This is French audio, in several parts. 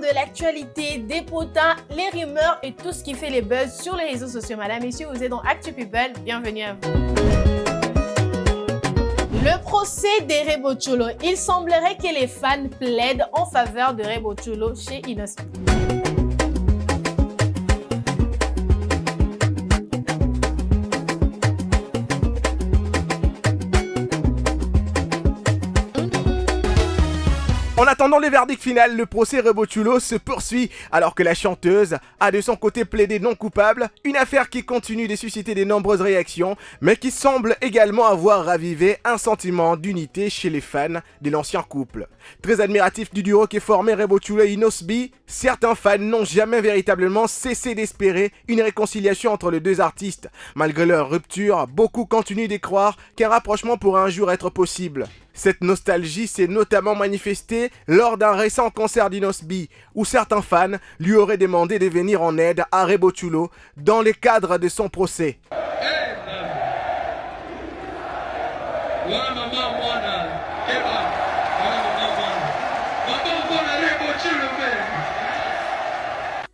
de l'actualité, des potins, les rumeurs et tout ce qui fait les buzz sur les réseaux sociaux. Madame, messieurs, vous êtes dans Actu People, bienvenue à vous. Le procès de Rebo Tcholo. Il semblerait que les fans plaident en faveur de Rebo Tcholo chez Inosbi. En attendant le verdict final, le procès Rebo Tcholo se poursuit alors que la chanteuse a de son côté plaidé non coupable, une affaire qui continue de susciter de nombreuses réactions, mais qui semble également avoir ravivé un sentiment d'unité chez les fans de l'ancien couple. Très admiratif du duo qui est formé Rebo Tcholo et Inosbi, certains fans n'ont jamais véritablement cessé d'espérer une réconciliation entre les deux artistes. Malgré leur rupture, beaucoup continuent de croire qu'un rapprochement pourrait un jour être possible. Cette nostalgie s'est notamment manifestée lors d'un récent concert d'Inosbi, où certains fans lui auraient demandé de venir en aide à Rebo Tcholo dans le cadre de son procès.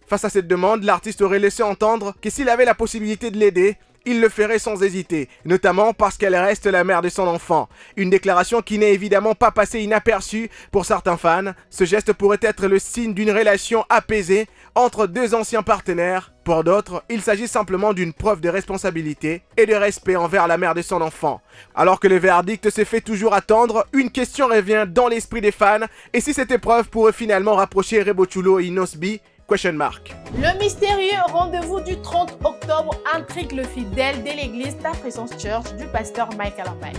Face à cette demande, l'artiste aurait laissé entendre que s'il avait la possibilité de l'aider, il le ferait sans hésiter, notamment parce qu'elle reste la mère de son enfant. Une déclaration qui n'est évidemment pas passée inaperçue pour certains fans. Ce geste pourrait être le signe d'une relation apaisée entre deux anciens partenaires. Pour d'autres, il s'agit simplement d'une preuve de responsabilité et de respect envers la mère de son enfant. Alors que le verdict se fait toujours attendre, une question revient dans l'esprit des fans. Et si cette épreuve pourrait finalement rapprocher Rebo Tcholo et Inosbi? Le mystérieux rendez-vous du 30 octobre intrigue le fidèle de l'église Ta Présence Church du pasteur Mike Kalambay.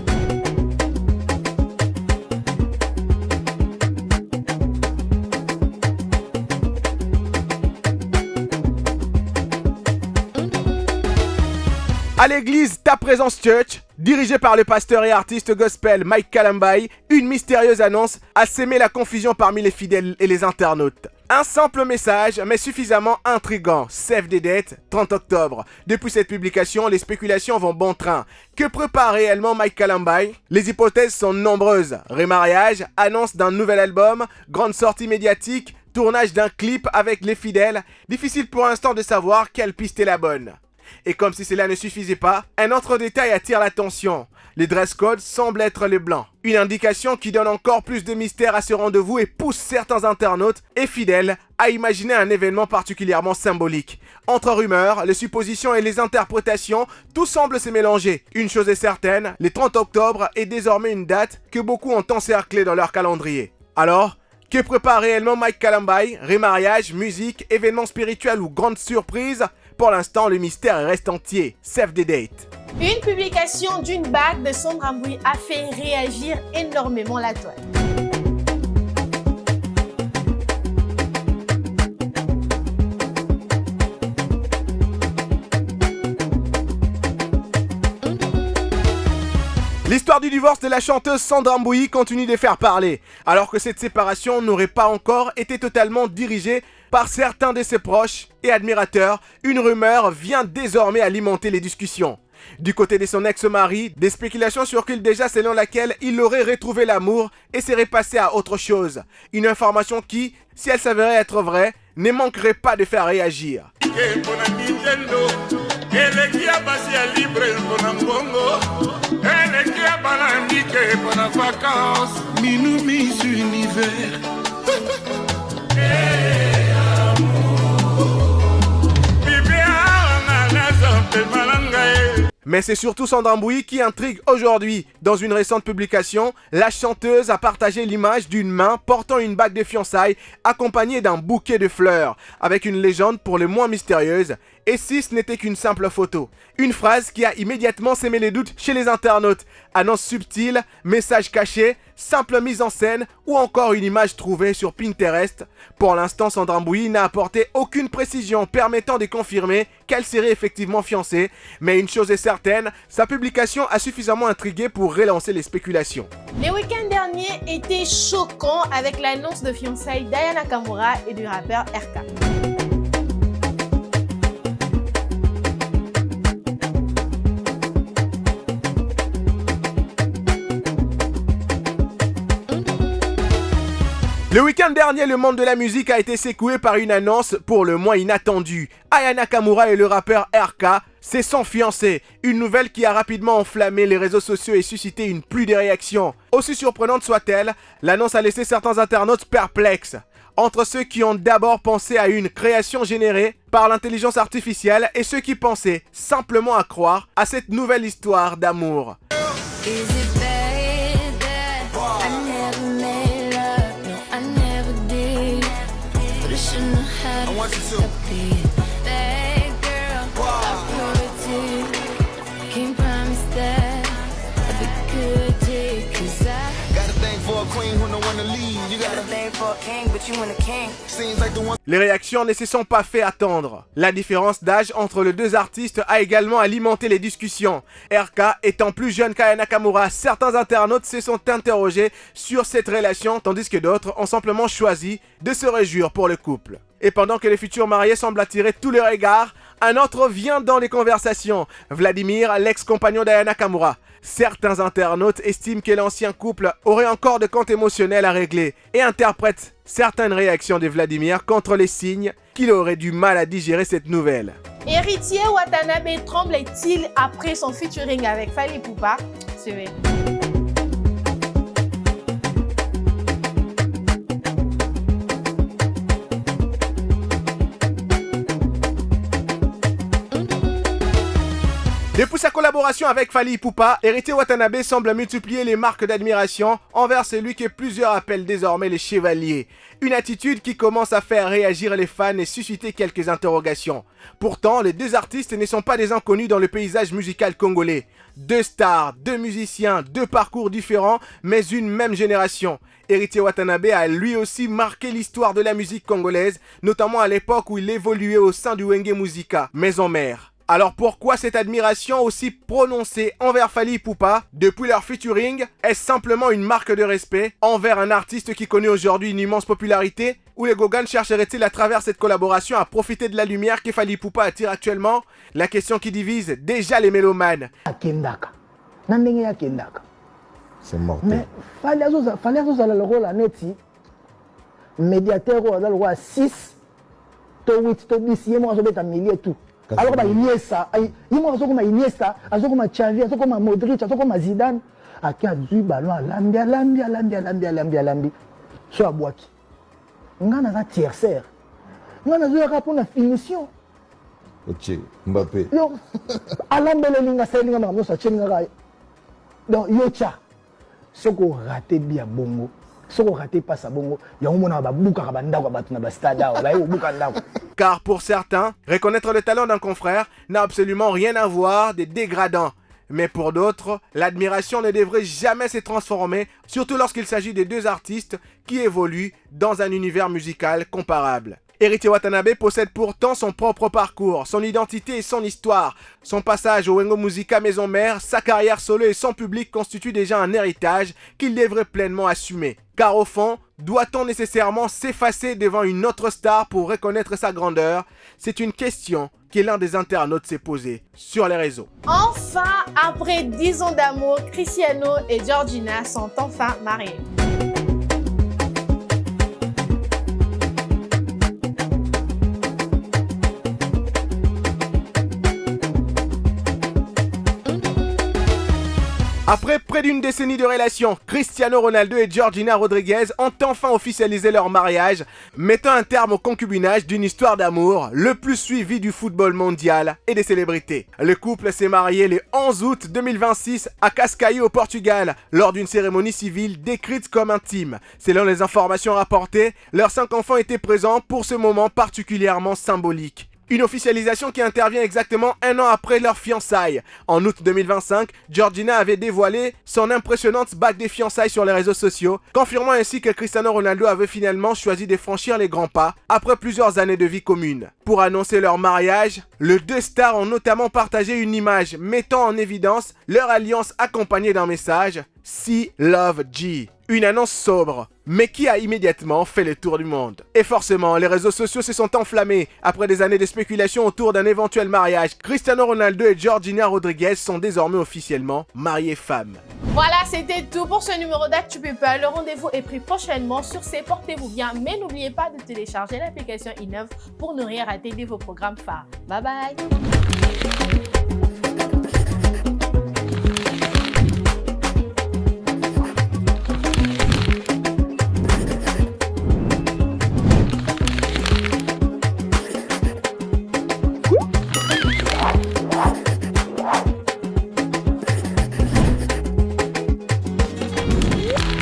À l'église Ta Présence Church, dirigée par le pasteur et artiste gospel Mike Kalambay, une mystérieuse annonce a sémé la confusion parmi les fidèles et les internautes. Un simple message, mais suffisamment intriguant. Save the date, 30 octobre. Depuis cette publication, les spéculations vont bon train. Que prépare réellement Mike Kalambay? Les hypothèses sont nombreuses. Remariage, annonce d'un nouvel album, grande sortie médiatique, tournage d'un clip avec les fidèles. Difficile pour l'instant de savoir quelle piste est la bonne. Et comme si cela ne suffisait pas, un autre détail attire l'attention. Les dress codes semblent être les blancs. Une indication qui donne encore plus de mystère à ce rendez-vous et pousse certains internautes et fidèles à imaginer un événement particulièrement symbolique. Entre rumeurs, les suppositions et les interprétations, tout semble se mélanger. Une chose est certaine, le 30 octobre est désormais une date que beaucoup ont encerclée dans leur calendrier. Alors, que prépare réellement Mike Kalambay? Remariage, musique, événements spirituels ou grande surprise? Pour l'instant, le mystère reste entier. Save the date. Une publication d'une bague de Sandra Mbui a fait réagir énormément la toile. L'histoire du divorce de la chanteuse Sandra Mbui continue de faire parler, alors que cette séparation n'aurait pas encore été totalement dirigée par certains de ses proches et admirateurs. Une rumeur vient désormais alimenter les discussions. Du côté de son ex-mari, des spéculations circulent déjà selon laquelle il aurait retrouvé l'amour et serait passé à autre chose. Une information qui, si elle s'avérait être vraie, ne manquerait pas de faire réagir. Mais c'est surtout Sandra Mbui qui intrigue aujourd'hui. Dans une récente publication, la chanteuse a partagé l'image d'une main portant une bague de fiançailles accompagnée d'un bouquet de fleurs, avec une légende pour les moins mystérieuse. Et si ce n'était qu'une simple photo? Une phrase qui a immédiatement sémé les doutes chez les internautes. Annonce subtile, message caché, simple mise en scène ou encore une image trouvée sur Pinterest. Pour l'instant, Sandra Mbui n'a apporté aucune précision permettant de confirmer qu'elle serait effectivement fiancée. Mais une chose est certaine, sa publication a suffisamment intrigué pour relancer les spéculations. Les week-ends derniers étaient choquants avec l'annonce de fiançailles d'Aya Nakamura et du rappeur RK. Le week-end dernier, le monde de la musique a été secoué par une annonce pour le moins inattendue. Aya Nakamura et le rappeur RK, c'est son fiancé. Une nouvelle qui a rapidement enflammé les réseaux sociaux et suscité une pluie de réactions. Aussi surprenante soit-elle, l'annonce a laissé certains internautes perplexes. Entre ceux qui ont d'abord pensé à une création générée par l'intelligence artificielle et ceux qui pensaient simplement à croire à cette nouvelle histoire d'amour. Les réactions ne se sont pas fait attendre. La différence d'âge entre les deux artistes a également alimenté les discussions. RK étant plus jeune qu'Aya Nakamura, certains internautes se sont interrogés sur cette relation, tandis que d'autres ont simplement choisi de se réjouir pour le couple. Et pendant que les futurs mariés semblent attirer tous les regards, un autre vient dans les conversations. Vladimir, l'ex-compagnon d'Aya Nakamura. Certains internautes estiment que l'ancien couple aurait encore de comptes émotionnels à régler et interprètent certaines réactions de Vladimir contre les signes qu'il aurait du mal à digérer cette nouvelle. Héritier Watanabe tremble-t-il après son featuring avec Fally Ipupa? Suivez. Depuis sa collaboration avec Fally Ipupa, Héritier Watanabe semble multiplier les marques d'admiration envers celui que plusieurs appellent désormais les chevaliers. Une attitude qui commence à faire réagir les fans et susciter quelques interrogations. Pourtant, les deux artistes ne sont pas des inconnus dans le paysage musical congolais. Deux stars, deux musiciens, deux parcours différents, mais une même génération. Héritier Watanabe a lui aussi marqué l'histoire de la musique congolaise, notamment à l'époque où il évoluait au sein du Wenge Musica, maison mère. Alors pourquoi cette admiration aussi prononcée envers Fally Ipupa depuis leur featuring? Est-ce simplement une marque de respect envers un artiste qui connaît aujourd'hui une immense popularité? Ou les Gogan chercheraient-ils à travers cette collaboration à profiter de la lumière que Fally Ipupa attire actuellement? La question qui divise déjà les mélomanes. C'est mortel. Mais Fally azozala lokola neti médiateur oyo aza lokola 6 to 8 to 10 ye moko azobeta milieu tout. Alors que Iniesta, il m'a dit que Iniesta, azokoma Xavi, azokoma Modric, azokoma Zidane, aki azui ballon lambi. So abwaki. Ngana za tierceur. Ngana zo yaka pour la finition. Ok, Mbappé. Yo, alambele linga selinga makambo sa chenga kai. Donc yocha. Soko raté bien bongo. Soko raté pas sa bongo. Ya umona ba buka ka bandako batuna ba stade ba yo buka ndako. Car pour certains, reconnaître le talent d'un confrère n'a absolument rien à voir des dégradants. Mais pour d'autres, l'admiration ne devrait jamais se transformer, surtout lorsqu'il s'agit de deux artistes qui évoluent dans un univers musical comparable. Héritier Watanabe possède pourtant son propre parcours, son identité et son histoire. Son passage au Wenge Musica maison mère, sa carrière solo et son public constituent déjà un héritage qu'il devrait pleinement assumer. Car au fond, doit-on nécessairement s'effacer devant une autre star pour reconnaître sa grandeur? C'est une question que l'un des internautes s'est posée sur les réseaux. Enfin, après 10 ans d'amour, Cristiano et Georgina sont enfin mariés. Après près d'une décennie de relation, Cristiano Ronaldo et Georgina Rodriguez ont enfin officialisé leur mariage, mettant un terme au concubinage d'une histoire d'amour le plus suivi du football mondial et des célébrités. Le couple s'est marié le 11 août 2026 à Cascais au Portugal, lors d'une cérémonie civile décrite comme intime. Selon les informations rapportées, leurs 5 enfants étaient présents pour ce moment particulièrement symbolique. Une officialisation qui intervient exactement un an après leur fiançailles. En août 2025, Georgina avait dévoilé son impressionnante bague des fiançailles sur les réseaux sociaux, confirmant ainsi que Cristiano Ronaldo avait finalement choisi de franchir les grands pas après plusieurs années de vie commune. Pour annoncer leur mariage, les deux stars ont notamment partagé une image mettant en évidence leur alliance accompagnée d'un message « See Love G ». Une annonce sobre, mais qui a immédiatement fait le tour du monde. Et forcément, les réseaux sociaux se sont enflammés. Après des années de spéculation autour d'un éventuel mariage, Cristiano Ronaldo et Georgina Rodriguez sont désormais officiellement mariés femmes. Voilà, c'était tout pour ce numéro d'Actu People. Le rendez-vous est pris prochainement. Sur ce, portez-vous bien, mais n'oubliez pas de télécharger l'application Innov pour ne rien rater de vos programmes phares. Bye bye.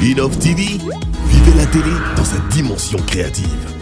Innov TV, vivez la télé dans sa dimension créative.